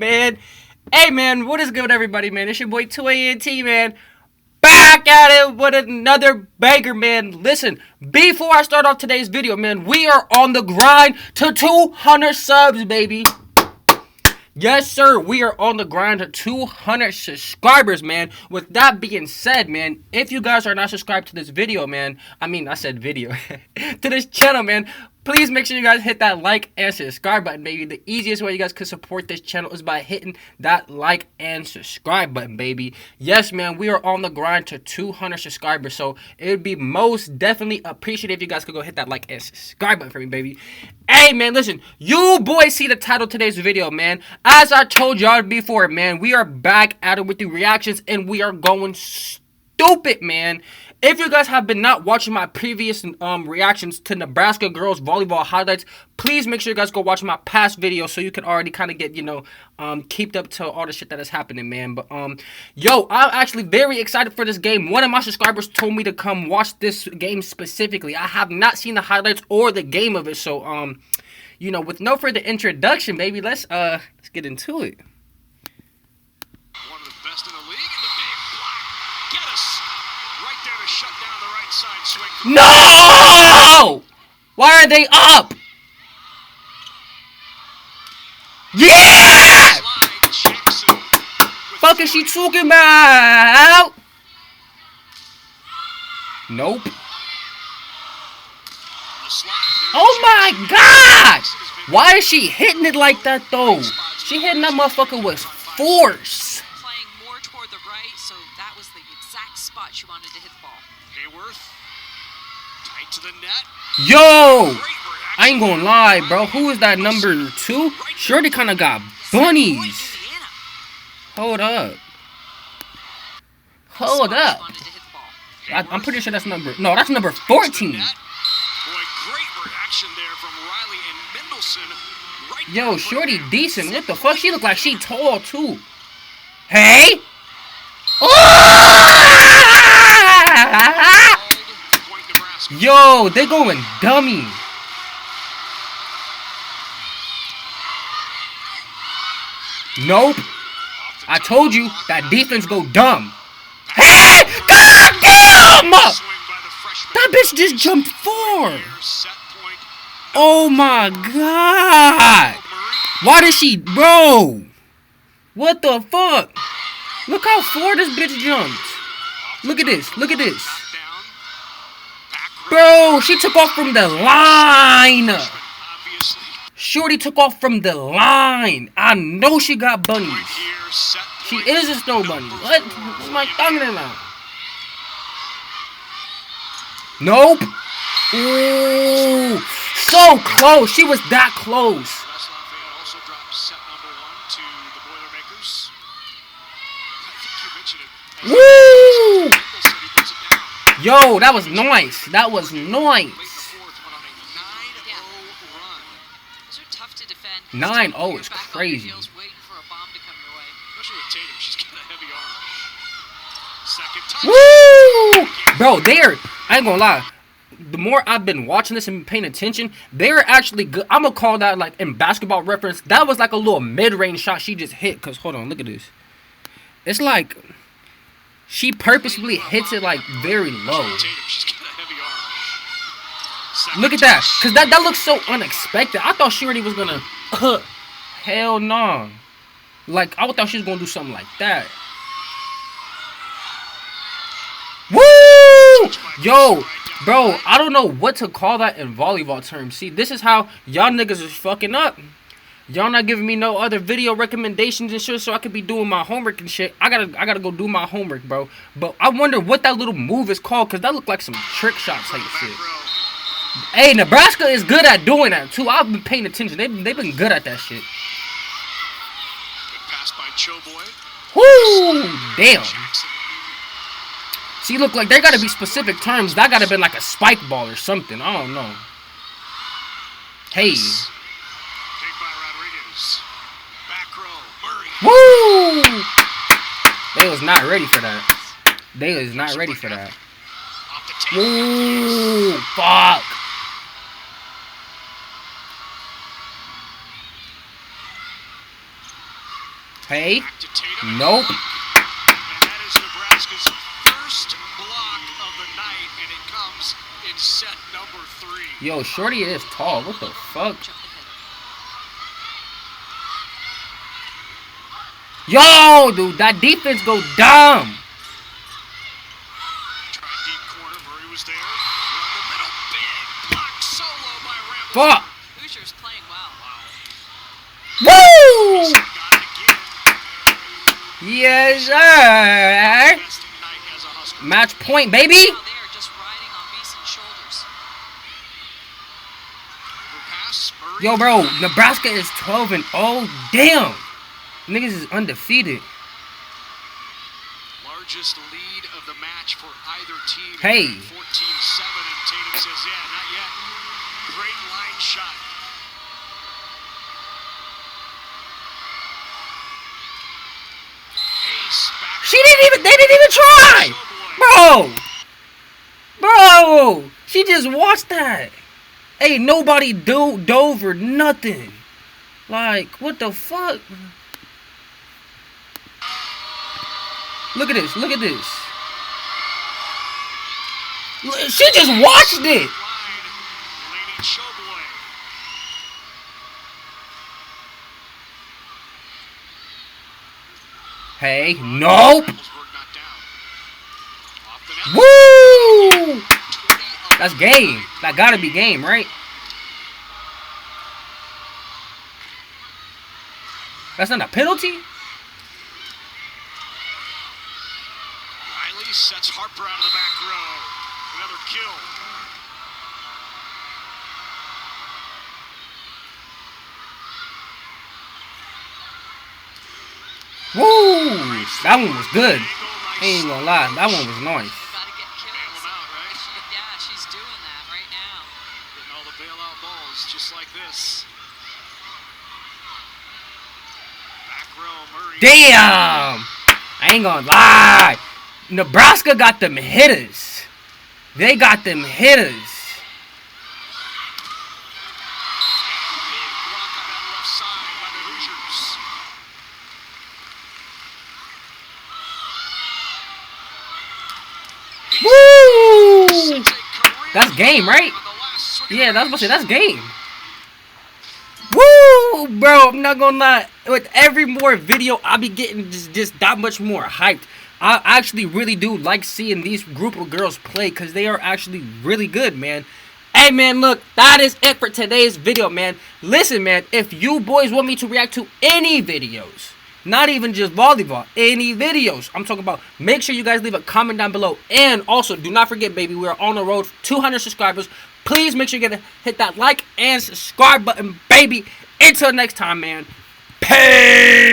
man. Hey, man, what is good, everybody, man? It's your boy 2ANT, man. Back at it with another banger, man. Listen, before I start off today's video, man, we are on the grind to 200 subs, baby. Yes, sir. We are on the grind to 200 subscribers, man. With that being said, man, if you guys are not subscribed to this video, man, I said video, to this channel, man, please make sure you guys hit that like and subscribe button, baby. The easiest way you guys can support this channel is by hitting that like and subscribe button, baby. Yes, man, we are on the grind to 200 subscribers, so it would be most definitely appreciated if you guys could go hit that like and subscribe button for me, baby. Hey, man, listen, you boys see the title of today's video, man. As I told y'all before, man, we are back at it with the reactions, and we are going stupid, man. If you guys have been not watching my previous reactions to Nebraska girls volleyball highlights, please make sure you guys go watch my past videos so you can already kind of get, you know, kept up to all the shit that is happening, man. But, yo, I'm actually very excited for this game. One of my subscribers told me to come watch this game specifically. I have not seen the highlights or the game of it, so, you know, with no further introduction, baby, let's get into it. One of the best in the league, and the big block. Get us right there to shut down the right side swing. No! Why are they up? Yeah! Fuck is she talking about? Nope. Oh my god! Why is she hitting it like that though? She hitting that motherfucker with force. Playing more toward the right, so that was the exact spot she wanted to hit the ball. Hayworth, tight to the net. Yo! I ain't gonna lie, bro. Who is that number 2? Shorty kind of got bunnies. Hold up. Hold up. I'm pretty sure that's number... No, that's number 14. Boy, great reaction there from Riley and Mendelson. Right. Yo, Shorty decent. What the fuck? She look like she tall, too. Hey! Yo, they going dummy. Nope. I told you that defense go dumb. Hey! God damn! That bitch just jumped 4. Oh my god. Why did she... Bro. What the fuck? Look how far this bitch jumped. Look at this. Look at this. Bro, she took off from the line. Shorty took off from the line. I know she got bunnies. She is a snow bunny. What? What am I talking about? Nope. Ooh. So close. She was that close. Woo! Yo, that was nice. That was nice. 9-0 is crazy. Woo! Bro, I ain't gonna lie. The more I've been watching this and paying attention, they're actually good. I'm gonna call that, like, in basketball reference, that was like a little mid-range shot she just hit. Because, hold on, look at this. It's like she purposefully hits it, like, very low. Look at that. Because that looks so unexpected. I thought Shorty was gonna... hell no. Like, I thought she was gonna do something like that. Woo! Yo, bro, I don't know what to call that in volleyball terms. See, this is how y'all niggas is fucking up. Y'all not giving me no other video recommendations and shit so I could be doing my homework and shit. I gotta go do my homework, bro. But I wonder what that little move is called, because that looked like some trick shot type shit. Hey, Nebraska is good at doing that, too. I've been paying attention. They've been good at that shit. Woo! Damn. See, look, like, there gotta be specific terms. That gotta be like a spike ball or something. I don't know. Hey. Woo! They was not ready for that. They was not ready for that. Ooh, fuck. Hey. Back to Tatum. Nope. And that is Nebraska's first block of the night, and it comes in set number 3. Yo, Shorty is tall. What the fuck? Yo, dude, that defense go dumb. Tried deep corner. Murray was there. Run the middle. Big block solo by Rambis. Fuck. Hoosiers playing well. Woo! Got it again. Yes, sir. Best night as a Husker. Match point, baby. Now they are just riding on Beason's shoulders. Pass. Murray. Yo, bro, Nebraska is 12-0. Damn. Niggas is undefeated. Largest lead of the match for either team. Hey. 14-7, and Tatum says, yeah, not yet. Great line shot. Ace back. They didn't even try. Bro, she just watched that. Hey, nobody dove or nothing. Like, what the fuck? Look at this. She just watched it. Line. Lady Showboy. Hey, nope. Ellsberg not down. Off the net. Woo! That's game. That gotta be game, right? That's not a penalty? Riley sets Harper out of the back row. Another kill. Woo! That one was good. Angle, Ain't gonna lie, that one was nice. Gotta get Bail kills. him out, right? Yeah, she's doing that right now. Getting all the bailout balls just like this. Back row, Murray. Damn! I ain't gonna lie. Nebraska got them hitters. They got them hitters. Big block on that left side by the Hoosiers. Woo! Sets a career That's game, right? on the last swing. Yeah, that's what I say. That's game. Woo, bro! I'm not gonna lie. With every more video, I'll be getting just that much more hyped. I actually really do like seeing these group of girls play because they are actually really good, man. Hey, man, look, that is it for today's video, man. Listen, man, if you boys want me to react to any videos, not even just volleyball, any videos I'm talking about, make sure you guys leave a comment down below. And also, do not forget, baby, we are on the road for 200 subscribers. Please make sure you hit that like and subscribe button, baby. Until next time, man. Peace.